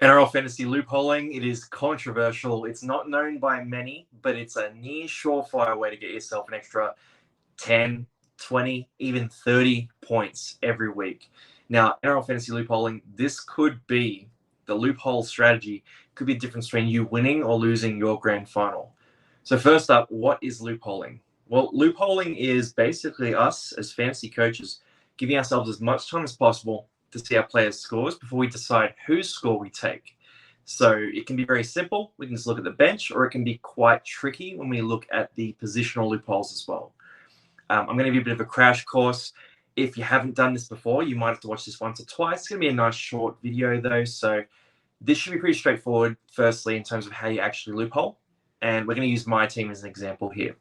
NRL Fantasy loopholing, it is controversial. It's not known by many, but it's a near surefire way to get yourself an extra 10, 20, even 30 points every week. Now, NRL Fantasy loopholing, this could be the loophole strategy, could be the difference between you winning or losing your grand final. So first up, what is loopholing? Well, loopholing is basically us as fantasy coaches giving ourselves as much time as possible to see our players' scores before we decide whose score we take. So it can be very simple. We can just look at the bench, or it can be quite tricky when we look at the positional loopholes as well. I'm going to give you a bit of a crash course. If you haven't done this before, you might have to watch this once or twice. It's going to be a nice short video though. So this should be pretty straightforward, firstly, in terms of how you actually loophole. And we're going to use my team as an example here.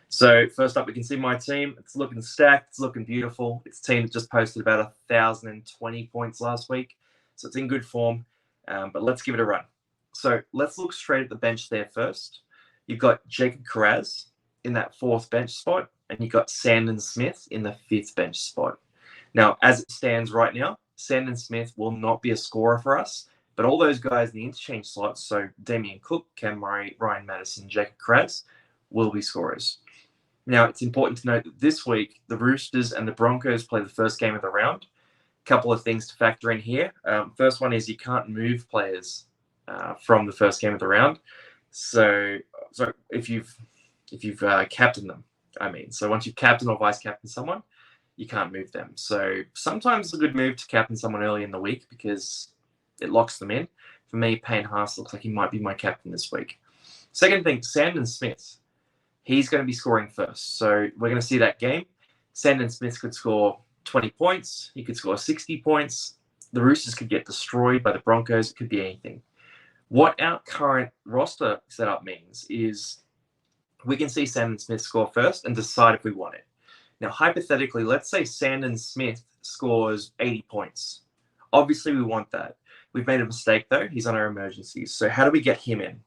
So first up, we can see my team. It's looking stacked. It's looking beautiful. It's a team that just posted about 1,020 points last week. So it's in good form, but let's give it a run. So let's look straight at the bench there first. You've got Jacob Carraz in that 4th bench spot, and you've got Sandon Smith in the 5th bench spot. Now, as it stands right now, Sandon Smith will not be a scorer for us, but all those guys in the interchange slots, so Damien Cook, Cam Murray, Ryan Madison, Jacob Carraz, will be scorers. Now, it's important to note that this week, the Roosters and the Broncos play the first game of the round. A couple of things to factor in here. First one is you can't move players from the first game of the round. So if you've captained them, so once you've captained or vice captained someone, you can't move them. So sometimes it's a good move to captain someone early in the week because it locks them in. For me, Payne Haas looks like he might be my captain this week. Second thing, Sandon Smith. He's going to be scoring first. So we're going to see that game. Sandon Smith could score 20 points. He could score 60 points. The Roosters could get destroyed by the Broncos. It could be anything. What our current roster setup means is we can see Sandon Smith score first and decide if we want it. Now, hypothetically, let's say Sandon Smith scores 80 points. Obviously, we want that. We've made a mistake, though. He's on our emergencies. So how do we get him in?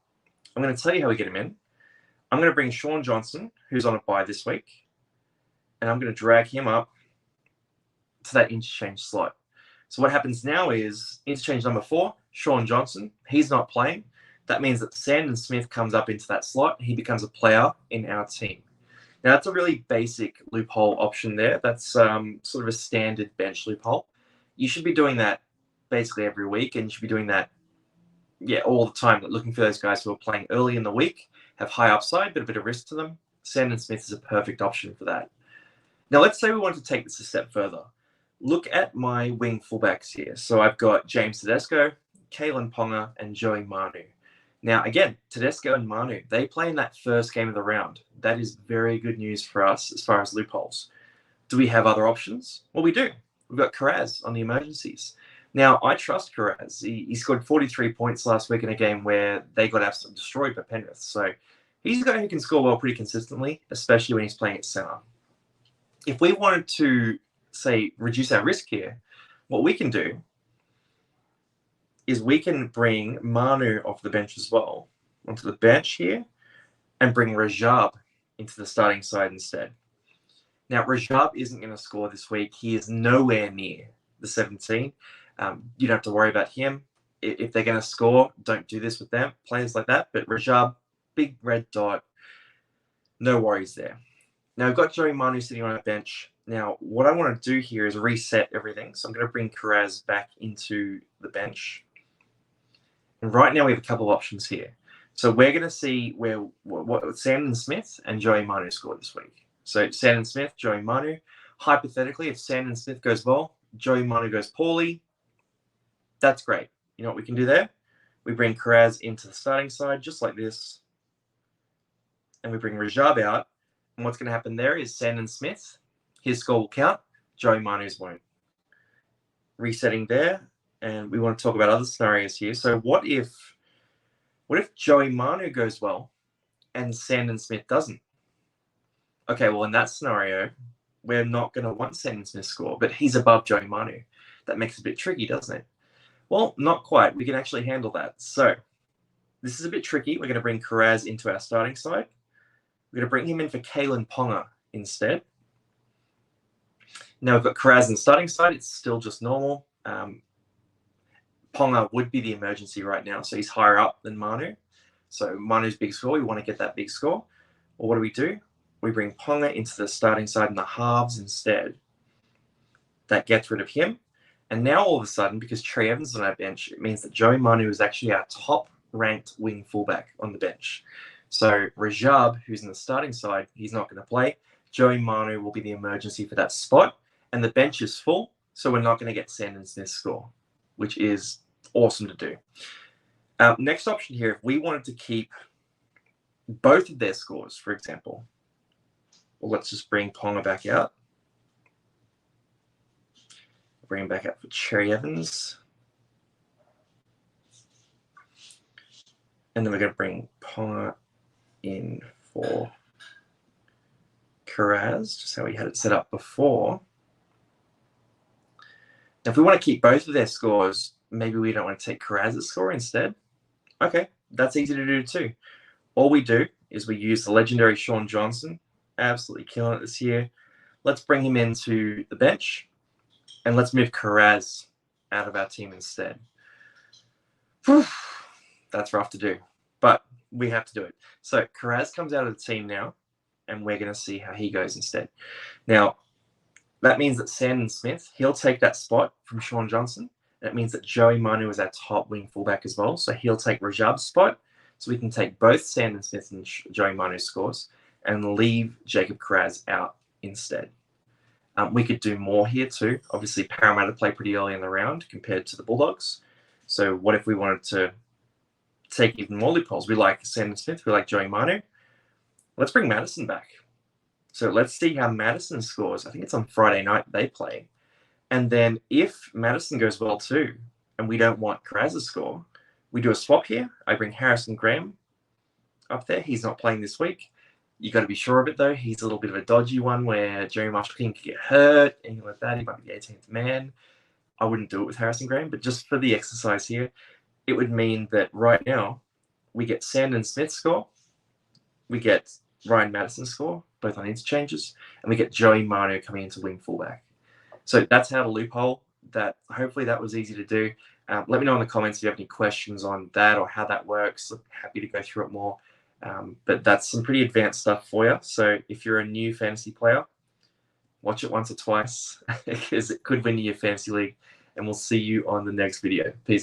I'm going to tell you how we get him in. I'm going to bring Sean Johnson, who's on a bye this week, and I'm going to drag him up to that interchange slot. So what happens now is interchange number 4, Sean Johnson, he's not playing. That means that Sandon Smith comes up into that slot. He becomes a player in our team. Now, that's a really basic loophole option there. That's sort of a standard bench loophole. You should be doing that basically every week, and you should be doing that all the time, looking for those guys who are playing early in the week, have high upside, but a bit of risk to them. Sandon Smith is a perfect option for that. Now, let's say we want to take this a step further. Look at my wing fullbacks here. So I've got James Tedesco, Kalen Ponga, and Joey Manu. Now, again, Tedesco and Manu, they play in that first game of the round. That is very good news for us as far as loopholes. Do we have other options? Well, we do. We've got Carraz on the emergencies. Now, I trust Carraz. He scored 43 points last week in a game where they got absolutely destroyed by Penrith. So he's a guy who can score well pretty consistently, especially when he's playing at centre. If we wanted to, say, reduce our risk here, what we can do is we can bring Manu off the bench as well, onto the bench here, and bring Rajab into the starting side instead. Now, Rajab isn't going to score this week. He is nowhere near the 17. You don't have to worry about him. If they're going to score, don't do this with them, players like that. But Rajab, big red dot, no worries there. Now, I've got Joey Manu sitting on a bench. Now, what I want to do here is reset everything. So I'm going to bring Carraz back into the bench. And right now we have a couple of options here. So we're going to see what Sandon Smith and Joey Manu scored this week. So Sandon Smith, Joey Manu. Hypothetically, if Sandon Smith goes well, Joey Manu goes poorly, that's great. You know what we can do there? We bring Carraz into the starting side, just like this. And we bring Rajab out. And what's going to happen there is Sandon Smith, his score will count. Joey Manu's won't. Resetting there. And we want to talk about other scenarios here. So what if Joey Manu goes well and Sandon Smith doesn't? Okay, well, in that scenario, we're not going to want Sandon Smith score, but he's above Joey Manu. That makes it a bit tricky, doesn't it? Well, not quite. We can actually handle that. So this is a bit tricky. We're going to bring Carraz into our starting side. We're going to bring him in for Kalen Ponga instead. Now we've got Carraz in the starting side. It's still just normal. Ponga would be the emergency right now, so he's higher up than Manu. So Manu's big score, we want to get that big score. Well, what do? We bring Ponga into the starting side in the halves instead. That gets rid of him. And now all of a sudden, because Trey Evans is on our bench, it means that Joey Manu is actually our top-ranked wing fullback on the bench. So Rajab, who's in the starting side, he's not going to play. Joey Manu will be the emergency for that spot. And the bench is full, so we're not going to get Sandon Smith's score, which is awesome to do. Next option here, if we wanted to keep both of their scores, for example, well, let's just bring Ponga back out. Bring him back up for Cherry Evans. And then we're going to bring Ponga in for Karaz, just how we had it set up before. Now, if we want to keep both of their scores, maybe we don't want to take Karaz's score instead. Okay, that's easy to do too. All we do is we use the legendary Sean Johnson, absolutely killing it this year. Let's bring him into the bench. And let's move Karaz out of our team instead. Whew, that's rough to do, but we have to do it. So Karaz comes out of the team now, and we're going to see how he goes instead. Now, that means that Sandon Smith, he'll take that spot from Sean Johnson. That means that Joey Manu is our top wing fullback as well. So he'll take Rajab's spot. So we can take both Sandon Smith and Joey Manu's scores and leave Jacob Karaz out instead. We could do more here too. Obviously, Parramatta play pretty early in the round compared to the Bulldogs. So what if we wanted to take even more loopholes? We like Sandon Smith. We like Joey Manu. Let's bring Madison back. So let's see how Madison scores. I think it's on Friday night they play. And then if Madison goes well too, and we don't want Karaz's score, we do a swap here. I bring Harrison Graham up there. He's not playing this week. You got to be sure of it, though. He's a little bit of a dodgy one where Jerry Marshall-King could get hurt, anything like that. He might be the 18th man. I wouldn't do it with Harrison Graham, but just for the exercise here, it would mean that right now we get Sandon Smith's score, we get Ryan Madison's score, both on interchanges, and we get Joey Manu coming into wing fullback. So that's how to loophole. That hopefully that was easy to do. Let me know in the comments if you have any questions on that or how that works. I'm happy to go through it more. But that's some pretty advanced stuff for you. So if you're a new fantasy player, watch it once or twice because it could win you your fantasy league. And we'll see you on the next video. Peace.